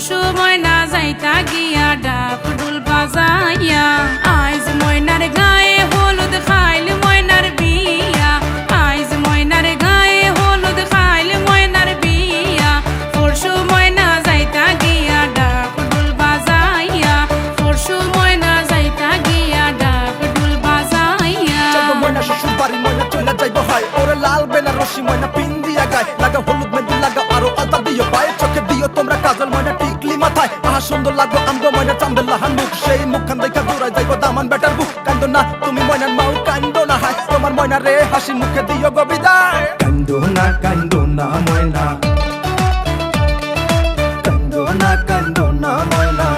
পরশু ময়না যাইতা গিয়া ডাক ঢোল বাজাইয়া আইজ ময়নার গায়ে হলুদ খাইল ময়নার বিয়া আইজ ময়নার গায়ে হলুদ খাইল ময়নার বিয়া পরশু ময়না যাইতা গিয়া ডাক ঢোল বাজাইয়া পরশু ময়না যাইতা গিয়া ডাক ঢোল বাজাইয়া ময়না শ্বশুর বাড়ি ময়না চলে যাইব হয় ওরে লাল বেনারসি ময়না পিন দিয়া গায় লাগা হলুদ মেহেন্দি লাগা আরো আলতা দিও পায়ে চোখে দিও তোমরা কাজল ময়না টিকলি মাথায় আহা সুন্দর লাগবো আমগো ময়না চান্দের লাহান মুখ সেই মুখখান দেখা দূরায় যাইব দামান বেটার বুক কান্দো না তুমি ময়নার মাও কান্দো না হায় তোমার ময়না রে হাসি মুখে দিও গো বিদায় কান্দো না ময়না কান্দো না ময়না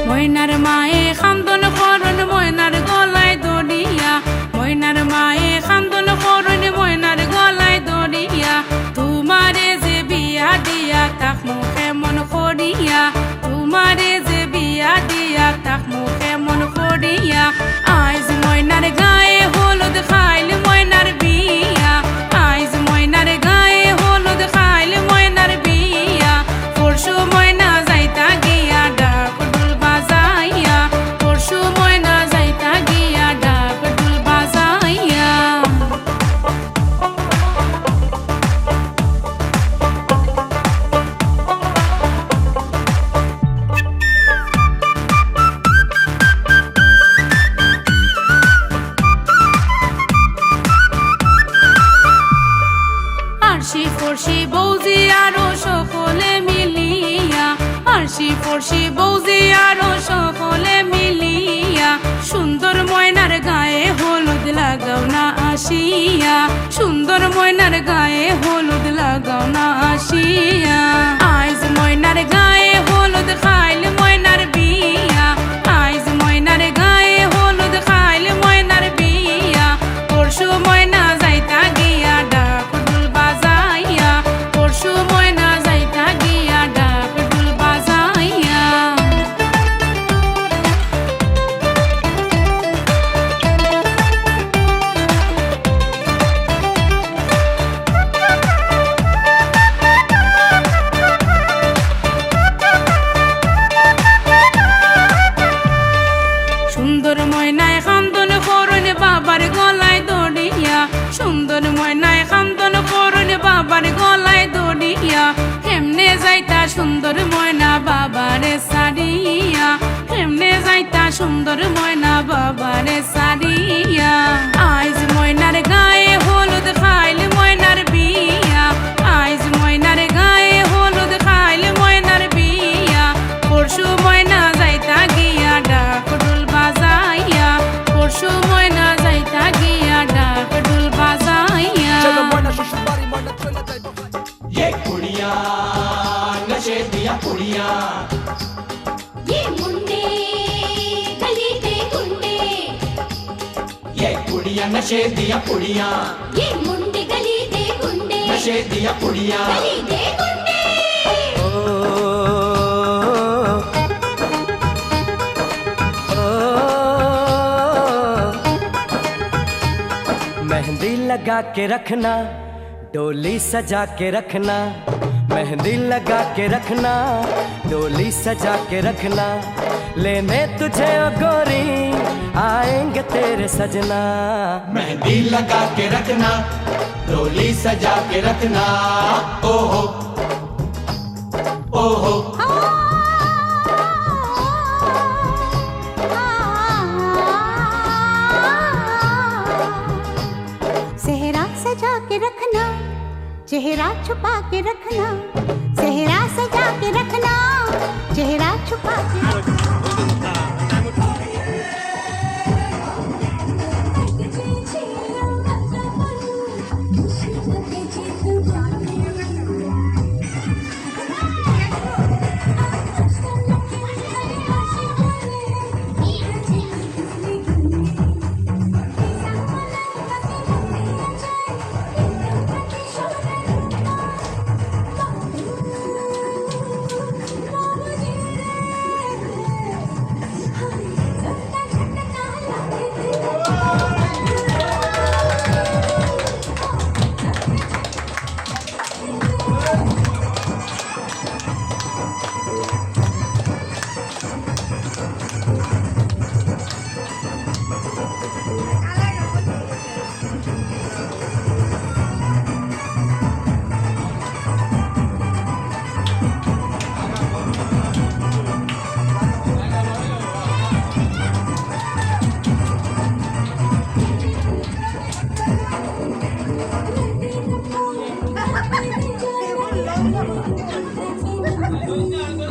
ময়নার মায়ে খান্দন করন ময়নার গলায় দড়িয়া ময়নার মায়ে খান্দন করন ময়নার গলায় দড়িয়া তোমারে যে বিয়া দিয়া তাক মুখে মন করিয়া তোমারে যে বিয়া দিয়া তাক মুখে মন করিয়া আইজ ময়নার গায়ে হলুদ খাইল ময়নার বিয়া আইজ ময়নার গায়ে হলুদ খাইল ময়নার বিয়া পরশু ময়না যাইতা গিয়া ডাক ঢোল বাজাইয়া পরশু ময়না যাইতা গিয়া ডাক ঢোল বাজাইয়া আরশি ফরশি বৌজি আরো সকলে মিলিয়া আরশি ফরশি বৌজি আরো সকলে মিলিয়া সুন্দর ময়নার গায়ে হলুদ লাগাও না আসিয়া সুন্দর ময়নার গায়ে হলুদ লাগাও না আসিয়া আইজ ময়নার গায়ে হলুদ খাইল ময়নার বিয়া আইজ ময়নার গায়ে হলুদ খাইল ময়নার বিয়া পরশু ময়না যাইতা গিয়া ডাক ঢোল বাজাইয়া পরশু ময়না যাইতা গিয়া ডাক ঢোল বাজাইয়া সুন্দর ময়নায় খান্দন করন বাবার গলায় দড়িয়া সুন্দর ময়নায় খান্দন করন বাবার গলায় দড়িয়া কেমনে যাইতা সুন্দর ময়না বাবারে সারিয়া কেমনে যাইতা সুন্দর ময়না বাবারে সারিয়া আইজ ময়নার গায়ে হলুদ খাইল ময়নার বিয়া আইজ ময়নার গায়ে হলুদ খাইল ময়নার বিয়া পরশু ময়না যাইতা গিয়া ডাক ঢোল বাজাইয়া পরশু ময়না যাইতা গিয়া ডাক ঢোল বাজাইয়া চলো ময়না শ্বশুর বাড়ি ময়না চলে যাইব ये कुड़ियाँ नशे दिया कुड़ियाँ ये मुंडे गली दे गुंडे ये कुड़ियाँ नशे दिया कुड़ियाँ ये मुंडे गली दे गुंडे नशे दिया कुड़ियाँ गली दे गुंडे मेहंदी लगा के रखना डोली सजा के रखना मेहंदी लगा के रखना डोली सजा के रखना लेने तुझे ओ गोरी आएंगे तेरे सजना मेहंदी लगा के रखना डोली सजा के रखना ओहो ओहो सेहरा सजा के रखना चेहरा छुपा के रखना सेहरा सजा के रखना चेहरा छुपा के Original